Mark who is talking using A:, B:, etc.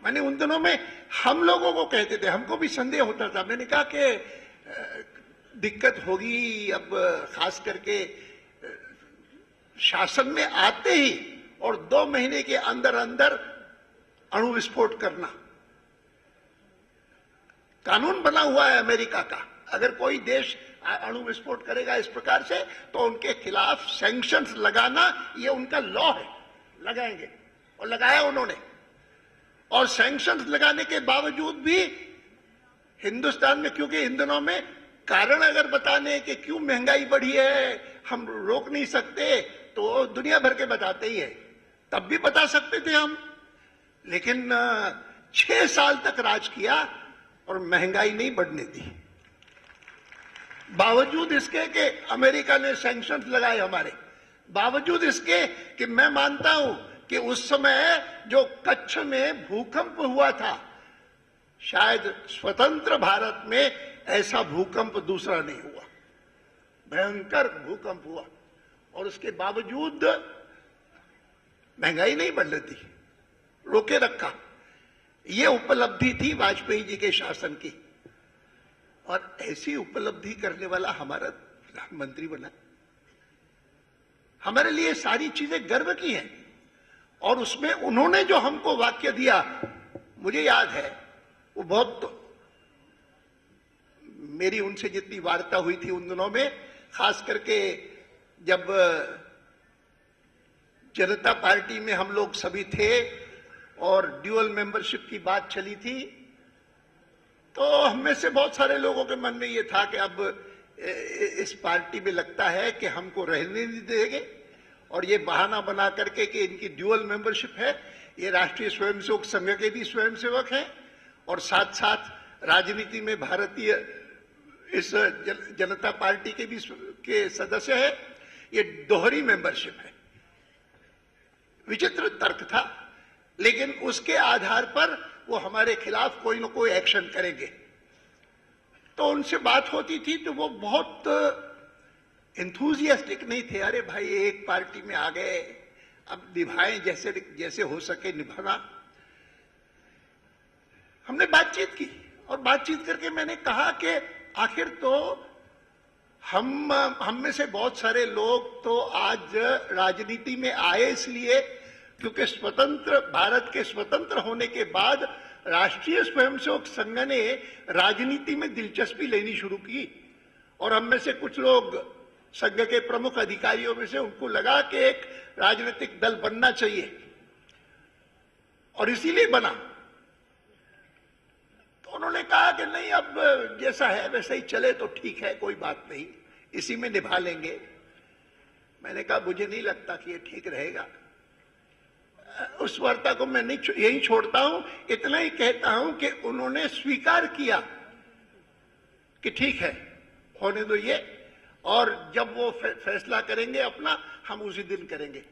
A: मैंने उन दिनों में हम लोगों को कहते थे, हमको भी संदेह होता था। मैंने कहा कि दिक्कत होगी अब, खास करके शासन में आते ही और 2 महीने के अंदर अंदर अणु विस्फोट करना। कानून बना हुआ है अमेरिका का, अगर कोई देश अणु विस्फोट करेगा इस प्रकार से तो उनके खिलाफ सैंक्शंस लगाना, ये उनका लॉ है, लगाएंगे और लगाया उन्होंने। और सैंक्शंस लगाने के बावजूद भी हिंदुस्तान में, क्योंकि इन दिनों में कारण अगर बताने कि क्यों महंगाई बढ़ी है हम रोक नहीं सकते, तो दुनिया भर के बताते ही है, तब भी बता सकते थे हम। लेकिन 6 साल तक राज किया और महंगाई नहीं बढ़ने दी, बावजूद इसके कि अमेरिका ने सैंक्शंस लगाए हमारे, बावजूद इसके कि मैं मानता हूं कि उस समय जो कच्छ में भूकंप हुआ था, शायद स्वतंत्र भारत में ऐसा भूकंप दूसरा नहीं हुआ, भयंकर भूकंप हुआ, और उसके बावजूद महंगाई नहीं बढ़ रही थी, रोके रखा। ये उपलब्धि थी वाजपेयी जी के शासन की, और ऐसी उपलब्धि करने वाला हमारा प्रधानमंत्री बना। हमारे लिए सारी चीजें गर्व की हैं, और उसमें उन्होंने जो हमको वाक्य दिया, मुझे याद है, वो बहुत, मेरी उनसे जितनी वार्ता हुई थी उन दिनों में, खास करके जब जनता पार्टी में हम लोग सभी थे और ड्यूअल मेंबरशिप की बात चली थी, तो हम में से बहुत सारे लोगों के मन में ये था कि अब इस पार्टी में लगता है कि हमको रहने नहीं देंगे, और ये बहाना बना करके कि इनकी ड्यूअल मेंबरशिप है, ये राष्ट्रीय स्वयंसेवक संघ के भी स्वयंसेवक हैं और साथ साथ राजनीति में भारतीय इस जनता पार्टी के भी के सदस्य है, ये दोहरी मेंबरशिप है। विचित्र तर्क था, लेकिन उसके आधार पर वो हमारे खिलाफ कोई ना कोई एक्शन करेंगे। तो उनसे बात होती थी तो वो बहुत एंथुजियास्टिक नहीं थे। अरे भाई, एक पार्टी में आ गए, अब निभाएं जैसे जैसे हो सके निभाना। हमने बातचीत की, और बातचीत करके मैंने कहा कि आखिर तो हम में से बहुत सारे लोग तो आज राजनीति में आए इसलिए क्योंकि स्वतंत्र भारत के स्वतंत्र होने के बाद राष्ट्रीय स्वयंसेवक संघ ने राजनीति में दिलचस्पी लेनी शुरू की, और हम में से कुछ लोग संघ के प्रमुख अधिकारियों में से उनको लगा कि एक राजनीतिक दल बनना चाहिए, और इसीलिए बना। तो उन्होंने कहा कि नहीं, अब जैसा है वैसा ही चले तो ठीक है, कोई बात नहीं, इसी में निभा लेंगे। मैंने कहा मुझे नहीं लगता कि ये ठीक रहेगा। उस वार्ता को मैं नहीं यही छोड़ता हूं, इतना ही कहता हूं कि उन्होंने स्वीकार किया कि ठीक है, होने दो ये, और जब वो फैसला करेंगे अपना, हम उसी दिन करेंगे।